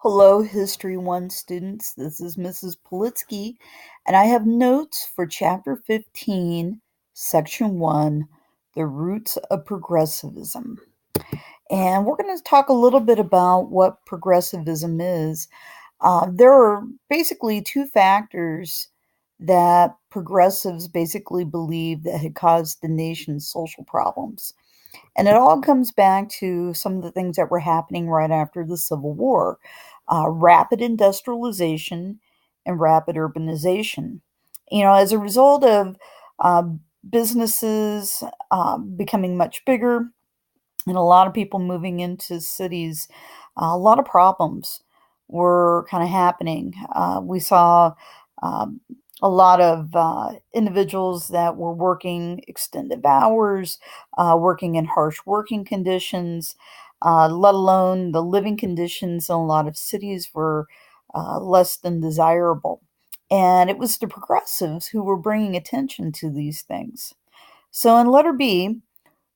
Hello, History 1 students. This is Mrs. Politsky, and I have notes for Chapter 15, Section 1, The Roots of Progressivism. And we're going to talk a little bit about what progressivism is. There are basically two factors that progressives basically believe that had caused the nation's social problems. And it all comes back to some of the things that were happening right after the Civil War, rapid industrialization and rapid urbanization. As a result of uh, businesses becoming much bigger and a lot of people moving into cities, a lot of problems were kind of happening. We saw um, a lot of individuals that were working extended hours, working in harsh working conditions, let alone the living conditions in a lot of cities were less than desirable. And it was the progressives who were bringing attention to these things. So in letter B,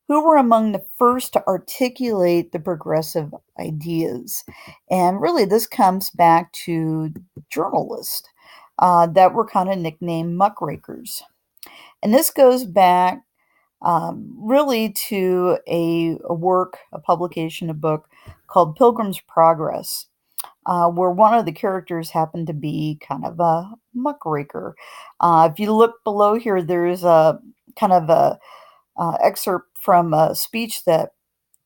who were among the first to articulate the progressive ideas. And really, this comes back to journalists that were kind of nicknamed muckrakers. And this goes back really to a work, a publication, a book called Pilgrim's Progress, where one of the characters happened to be kind of a muckraker. If you look below here, there's a kind of a excerpt from a speech that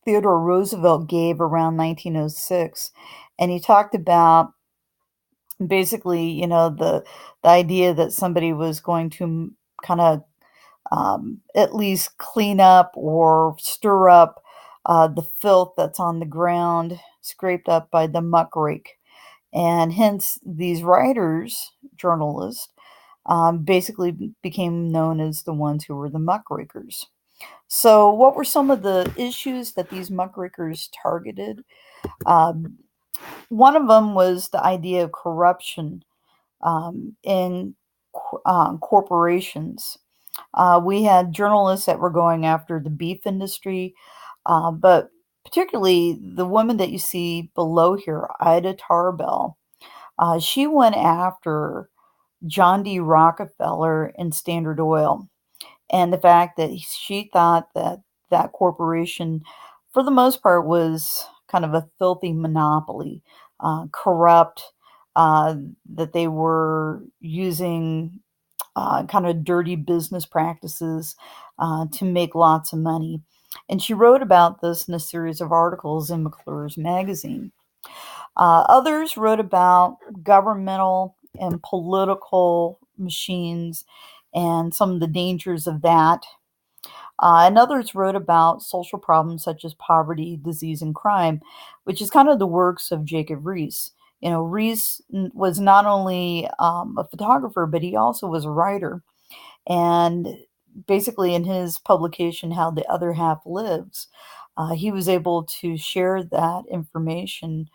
Theodore Roosevelt gave around 1906, and he talked about basically, the idea that somebody was going to kind of at least clean up or stir up the filth that's on the ground, scraped up by the muckrake. And hence, these writers, journalists, basically became known as the ones who were the muckrakers. So, what were some of the issues that these muckrakers targeted? Um, One of them was the idea of corruption in corporations. We had journalists that were going after the beef industry, but particularly the woman that you see below here, Ida Tarbell. She went after John D. Rockefeller and Standard Oil, and the fact that she thought that that corporation, for the most part, was kind of a filthy monopoly, corrupt, uh, that they were using kind of dirty business practices to make lots of money. And she wrote about this in a series of articles in McClure's magazine. Others wrote about governmental and political machines and some of the dangers of that. And others wrote about social problems such as poverty, disease, and crime, which is kind of the works of Jacob Riis. Riis was not only a photographer, but he also was a writer. And basically, in his publication, How the Other Half Lives, he was able to share that information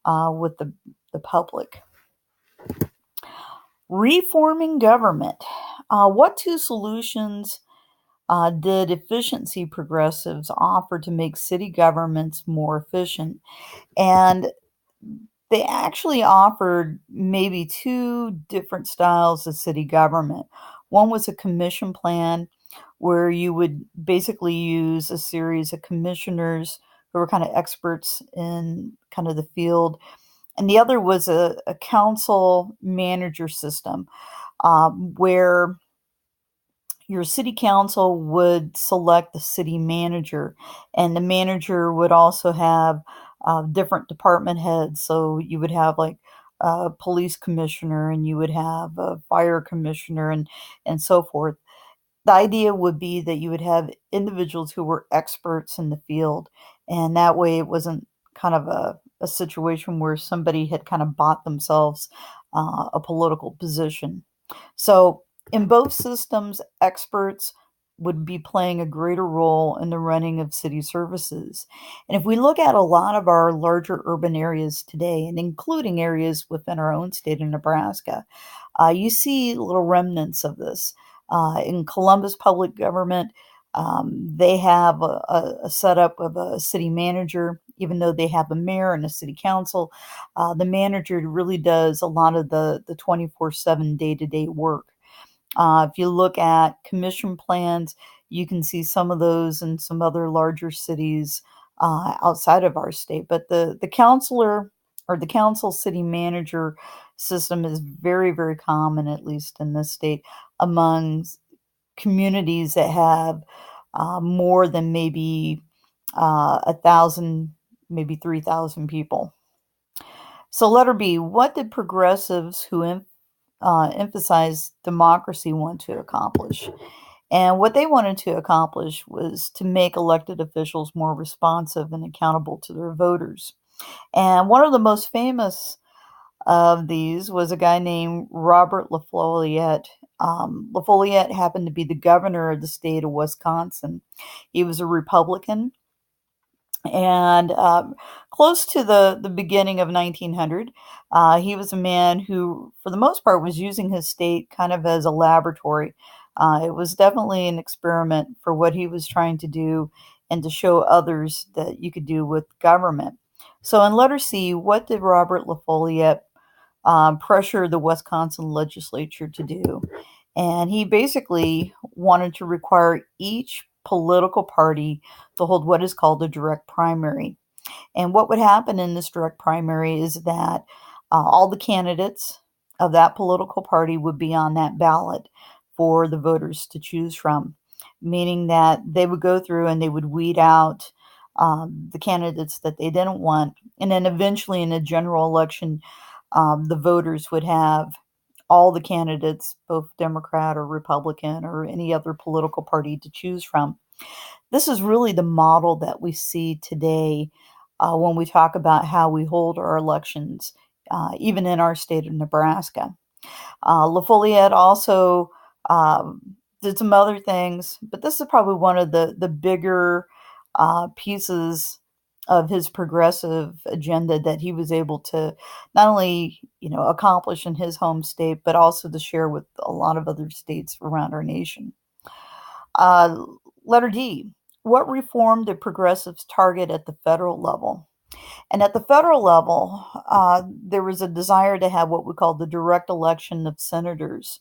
with the public. Reforming government. What two solutions did efficiency progressives offer to make city governments more efficient? And they actually offered maybe two different styles of city government. One was a commission plan, where you would basically use a series of commissioners who were kind of experts in kind of the field. And the other was a council manager system, where your city council would select the city manager, and the manager would also have different department heads. So you would have like a police commissioner, and you would have a fire commissioner, and so forth. The idea would be that you would have individuals who were experts in the field, and that way it wasn't kind of a situation where somebody had kind of bought themselves a political position. So, in both systems, experts would be playing a greater role in the running of city services. And if we look at a lot of our larger urban areas today, and including areas within our own state of Nebraska, you see little remnants of this. In Columbus public government, they have a setup of a city manager. even though they have a mayor and a city council, the manager really does a lot of the 24/7 day-to-day work. If you look at commission plans, you can see some of those in some other larger cities outside of our state. But the councilor or the council city manager system is very, very common, at least in this state, among communities that have more than maybe 1,000, maybe 3,000 people. So, letter B, what did progressives who emphasize democracy want to accomplish? And what they wanted to accomplish was to make elected officials more responsive and accountable to their voters. And one of the most famous of these was a guy named Robert LaFollette. LaFollette happened to be the governor of the state of Wisconsin. He was a Republican, and close to the beginning of 1900, he was a man who, for the most part, was using his state kind of as a laboratory. It was definitely an experiment for what he was trying to do and to show others that you could do with government. So in letter C, what did Robert LaFollette pressure the Wisconsin legislature to do? And he basically wanted to require each political party to hold what is called a direct primary. And what would happen in this direct primary is that all the candidates of that political party would be on that ballot for the voters to choose from, meaning that they would go through and they would weed out the candidates that they didn't want. And then eventually, in a general election, the voters would have all the candidates, both Democrat or Republican or any other political party to choose from. This is really the model that we see today when we talk about how we hold our elections, even in our state of Nebraska. LaFollette also did some other things, but this is probably one of the bigger pieces of his progressive agenda that he was able to not only accomplish in his home state, but also to share with a lot of other states around our nation. Uh, letter D, what reform did progressives target at the federal level? And at the federal level, there was a desire to have what we call the direct election of senators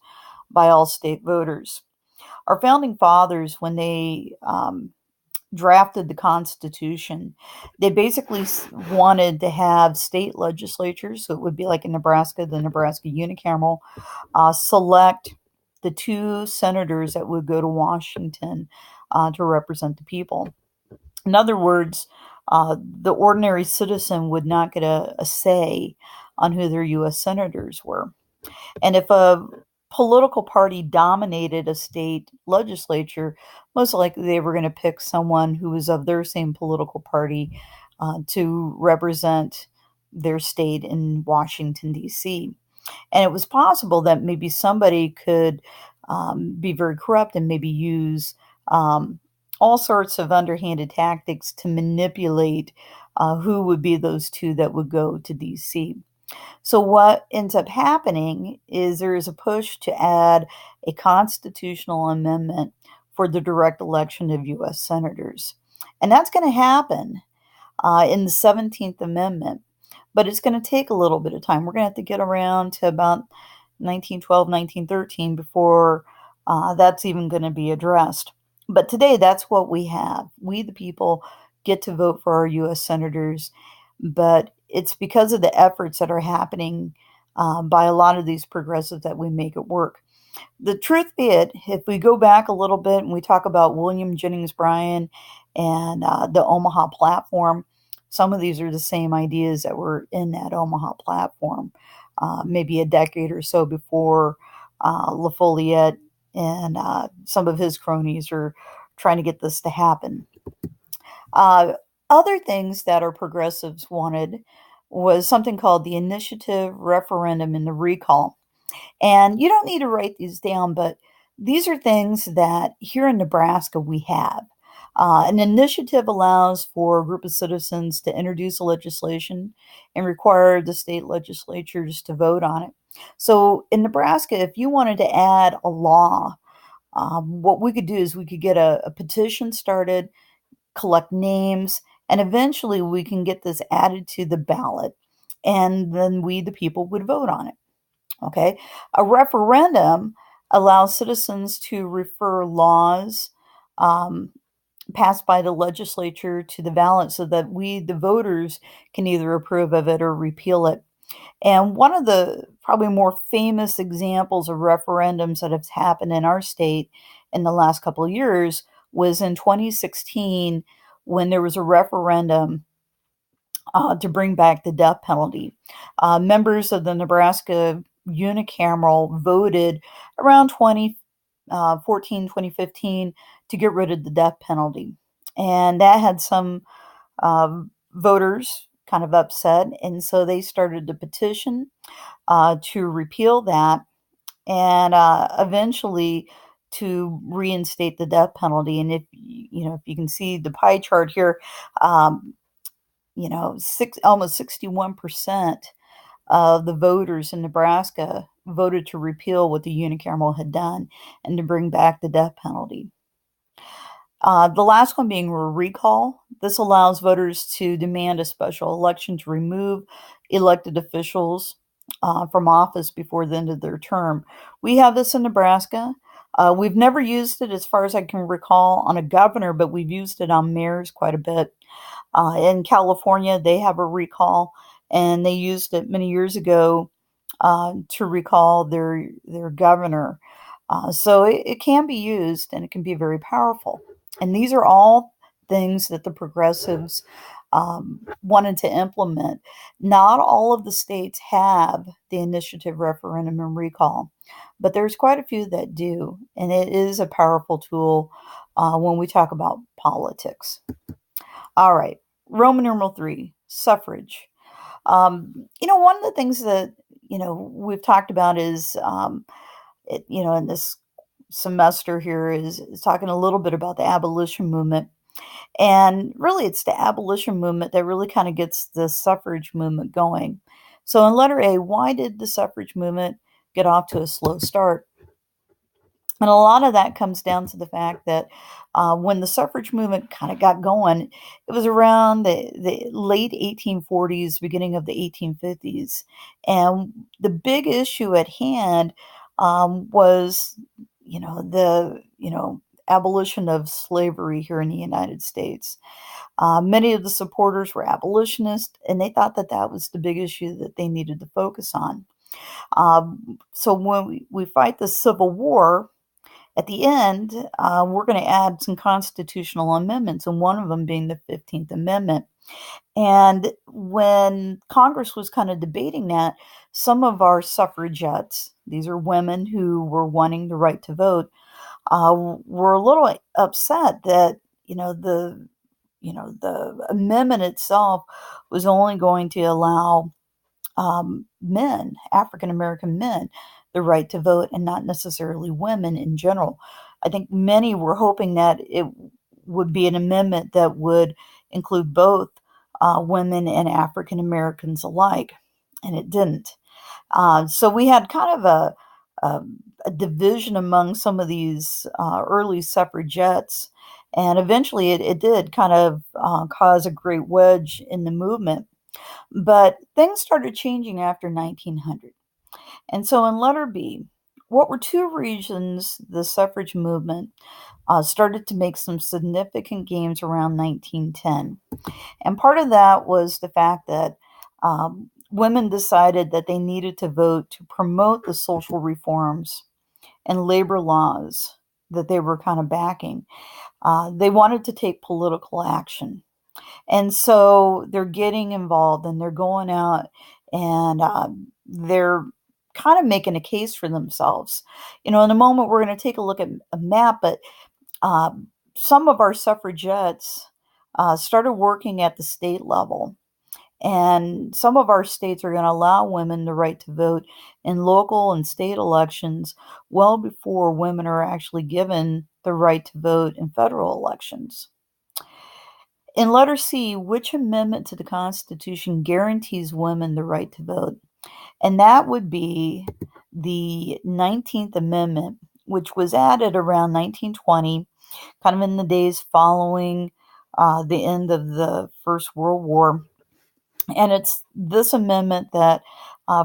by all state voters. Our founding fathers, when they drafted the Constitution, they basically wanted to have state legislatures, so it would be like in Nebraska, the Nebraska unicameral, select the two senators that would go to Washington to represent the people. In other words, the ordinary citizen would not get a say on who their U.S. senators were. And if a political party dominated a state legislature, most likely they were going to pick someone who was of their same political party to represent their state in Washington, D.C. And it was possible that maybe somebody could be very corrupt and maybe use all sorts of underhanded tactics to manipulate who would be those two that would go to DC. So, what ends up happening is there is a push to add a constitutional amendment for the direct election of U.S. senators. And that's going to happen in the 17th Amendment, but it's going to take a little bit of time. We're going to have to get around to about 1912, 1913 before that's even going to be addressed. But today, that's what we have. We, the people, get to vote for our U.S. senators, but it's because of the efforts that are happening by a lot of these progressives that we make it work. The truth be it, if we go back a little bit and we talk about William Jennings Bryan and the Omaha platform, some of these are the same ideas that were in that Omaha platform, maybe a decade or so before LaFollette and some of his cronies are trying to get this to happen. Other things that our progressives wanted was something called the initiative, referendum, and the recall. And you don't need to write these down, but these are things that here in Nebraska we have. An initiative allows for a group of citizens to introduce a legislation and require the state legislatures to vote on it. So in Nebraska, if you wanted to add a law, what we could do is we could get a petition started, collect names, And eventually we can get this added to the ballot, and then we, the people, would vote on it. Okay. A referendum allows citizens to refer laws um, passed by the legislature to the ballot so that we, the voters, can either approve of it or repeal it. And one of the probably more famous examples of referendums that have happened in our state in the last couple of years was in 2016 when there was a referendum to bring back the death penalty. Members of the Nebraska unicameral voted around 2014, 2015 to get rid of the death penalty. And that had some voters kind of upset. And so they started a petition to repeal that and eventually to reinstate the death penalty. And if you can see the pie chart here, um, almost 61% of the voters in Nebraska voted to repeal what the unicameral had done and to bring back the death penalty. The last one being a recall. This allows voters to demand a special election to remove elected officials from office before the end of their term. We have this in Nebraska. We've never used it, as far as I can recall, on a governor, but we've used it on mayors quite a bit. In California, they have a recall, and they used it many years ago to recall their governor. So it can be used, and it can be very powerful. And these are all things that the progressives wanted to implement. Not all of the states have the initiative referendum and recall, but there's quite a few that do, and it is a powerful tool when we talk about politics. All right, Roman numeral 3, suffrage. One of the things that we've talked about is in this semester here is talking a little bit about the abolition movement. And really, it's the abolition movement that really kind of gets the suffrage movement going. So, in letter A, why did the suffrage movement get off to a slow start? And a lot of that comes down to the fact that when the suffrage movement kind of got going, it was around the late 1840s, beginning of the 1850s. And the big issue at hand was, the abolition of slavery here in the United States. Many of the supporters were abolitionists, and they thought that that was the big issue that they needed to focus on. So when we fight the Civil War, at the end, we're going to add some constitutional amendments, and one of them being the 15th Amendment. And when Congress was kind of debating that, some of our suffragettes, these are women who were wanting the right to vote, were a little upset that the amendment itself was only going to allow men, African American men, the right to vote and not necessarily women in general. I think many were hoping that it would be an amendment that would include both women and African Americans alike, and it didn't. So we had kind of a division among some of these early suffragettes, and eventually it did kind of cause a great wedge in the movement. But things started changing after 1900. And so in letter B, what were two reasons the suffrage movement started to make some significant gains around 1910? And part of that was the fact that women decided that they needed to vote to promote the social reforms and labor laws that they were kind of backing. They wanted to take political action. And so they're getting involved and they're going out and they're kind of making a case for themselves. In a moment, we're going to take a look at a map, but some of our suffragettes started working at the state level. And some of our states are going to allow women the right to vote in local and state elections well before women are actually given the right to vote in federal elections. In letter C, which amendment to the Constitution guarantees women the right to vote? And that would be the 19th Amendment, which was added around 1920, kind of in the days following the end of the First World War. And it's this amendment that,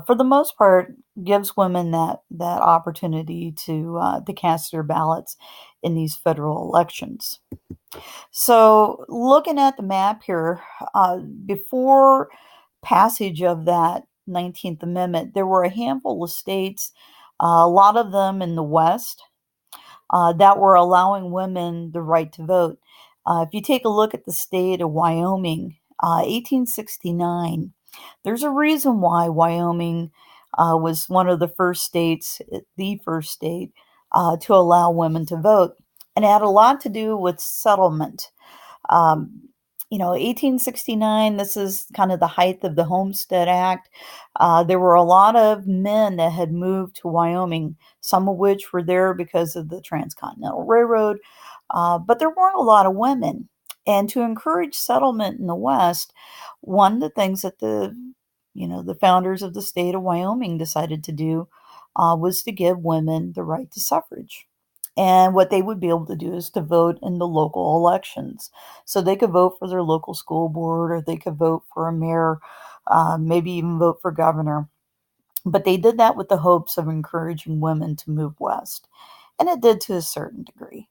for the most part, gives women that opportunity to cast their ballots in these federal elections. So, looking at the map here, before passage of that 19th Amendment, there were a handful of states, a lot of them in the West, that were allowing women the right to vote. If you take a look at the state of Wyoming, 1869, there's a reason why Wyoming was one of the first states, the first state, to allow women to vote. And it had a lot to do with settlement. Um, 1869, this is kind of the height of the Homestead Act. There were a lot of men that had moved to Wyoming, some of which were there because of the Transcontinental Railroad, but there weren't a lot of women. And to encourage settlement in the West, one of the things that the founders of the state of Wyoming decided to do was to give women the right to suffrage. And what they would be able to do is to vote in the local elections. So they could vote for their local school board, or they could vote for a mayor, maybe even vote for governor. But they did that with the hopes of encouraging women to move west. And it did to a certain degree.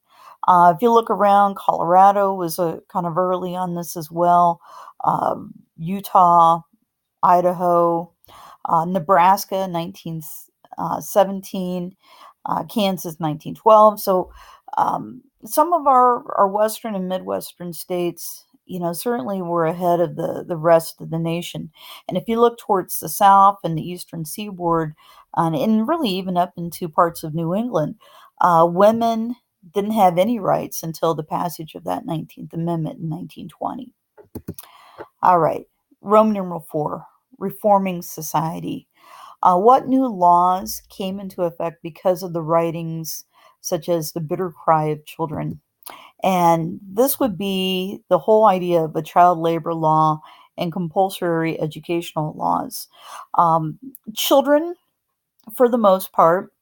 If you look around, Colorado was kind of early on this as well. Utah, Idaho, Nebraska, 1917, Kansas, 1912. So some of our Western and Midwestern states, certainly were ahead of the rest of the nation. And if you look towards the South and the Eastern Seaboard, and really even up into parts of New England, women didn't have any rights until the passage of that 19th Amendment in 1920. All right, Roman numeral 4, reforming society. What new laws came into effect because of the writings, such as the bitter cry of children? And this would be the whole idea of a child labor law and compulsory educational laws. Um, Children, for the most part,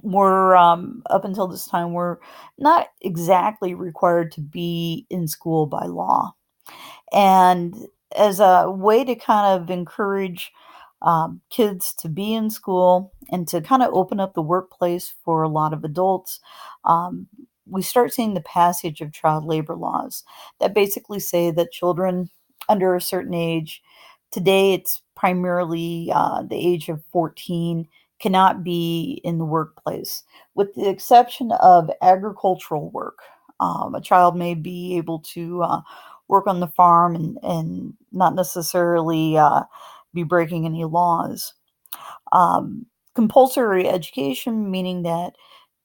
were, up until this time, were not exactly required to be in school by law. And as a way to kind of encourage kids to be in school and to kind of open up the workplace for a lot of adults, um, we start seeing the passage of child labor laws that basically say that children under a certain age, today it's primarily the age of 14, cannot be in the workplace, with the exception of agricultural work. A child may be able to work on the farm and not necessarily be breaking any laws. Um, Compulsory education, meaning that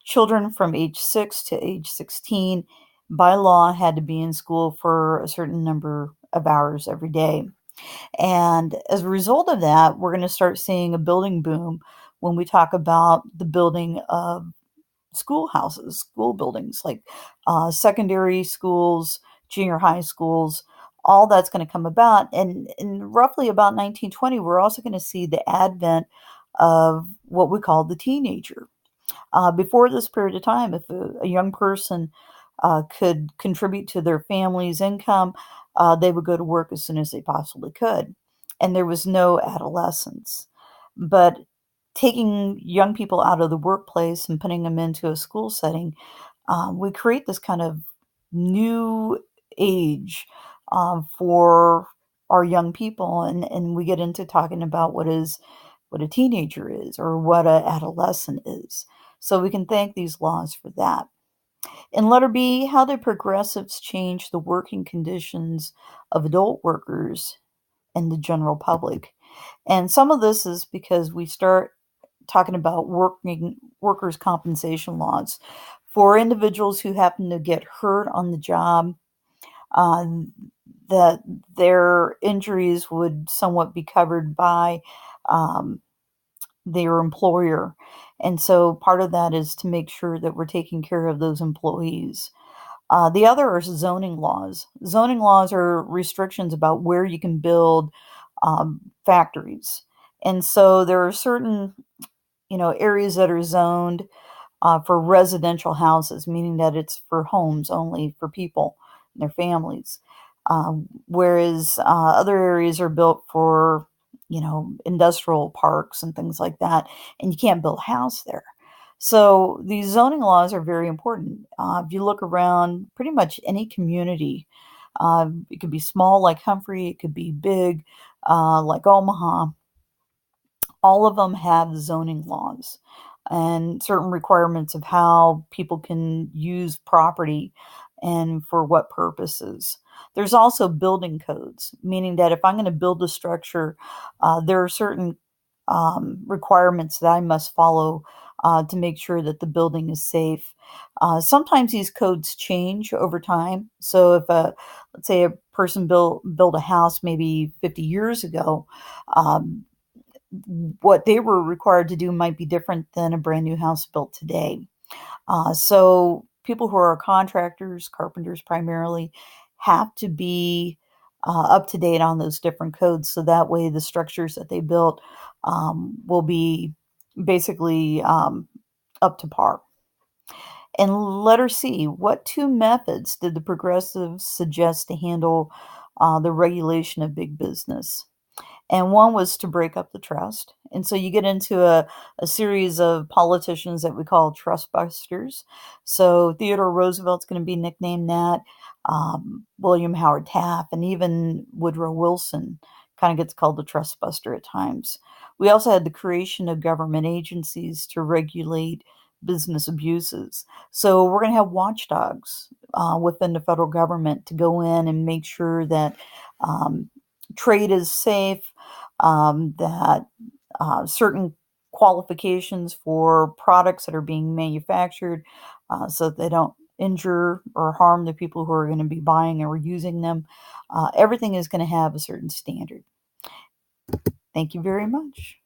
children from age 6 to age 16 by law had to be in school for a certain number of hours every day. And as a result of that, we're going to start seeing a building boom when we talk about the building of schoolhouses, school buildings, like secondary schools, junior high schools, all that's going to come about. And in roughly about 1920, we're also going to see the advent of what we call the teenager. Before this period of time, if a young person could contribute to their family's income, they would go to work as soon as they possibly could. And there was no adolescence. But taking young people out of the workplace and putting them into a school setting, we create this kind of new age for our young people. And we get into talking about what a teenager is or what an adolescent is. So we can thank these laws for that. And letter B, how did progressives change the working conditions of adult workers and the general public? And some of this is because we start talking about workers' compensation laws for individuals who happen to get hurt on the job. That their injuries would somewhat be covered by their employer. And so part of that is to make sure that we're taking care of those employees. The other are zoning laws. Zoning laws are restrictions about where you can build factories. And so there are certain, areas that are zoned for residential houses, meaning that it's for homes only for people. their families. Whereas other areas are built for, industrial parks and things like that, and you can't build a house there. So these zoning laws are very important. If you look around pretty much any community, it could be small like Humphrey, it could be big like Omaha. All of them have zoning laws and certain requirements of how people can use property and for what purposes. There's also building codes, meaning that if I'm going to build a structure, there are certain requirements that I must follow to make sure that the building is safe. Sometimes these codes change over time. So if let's say a person built a house maybe 50 years ago, um, what they were required to do might be different than a brand new house built today. So people who are contractors, carpenters primarily, have to be up to date on those different codes. So that way, the structures that they built will be basically up to par. And letter C, what two methods did the progressives suggest to handle the regulation of big business? And one was to break up the trust. And so you get into a series of politicians that we call trust busters. So Theodore Roosevelt's going to be nicknamed that. William Howard Taft and even Woodrow Wilson kind of gets called the trust buster at times. We also had the creation of government agencies to regulate business abuses. So we're going to have watchdogs within the federal government to go in and make sure that um, trade is safe, that certain qualifications for products that are being manufactured so that they don't injure or harm the people who are going to be buying or using them. Everything is going to have a certain standard. Thank you very much.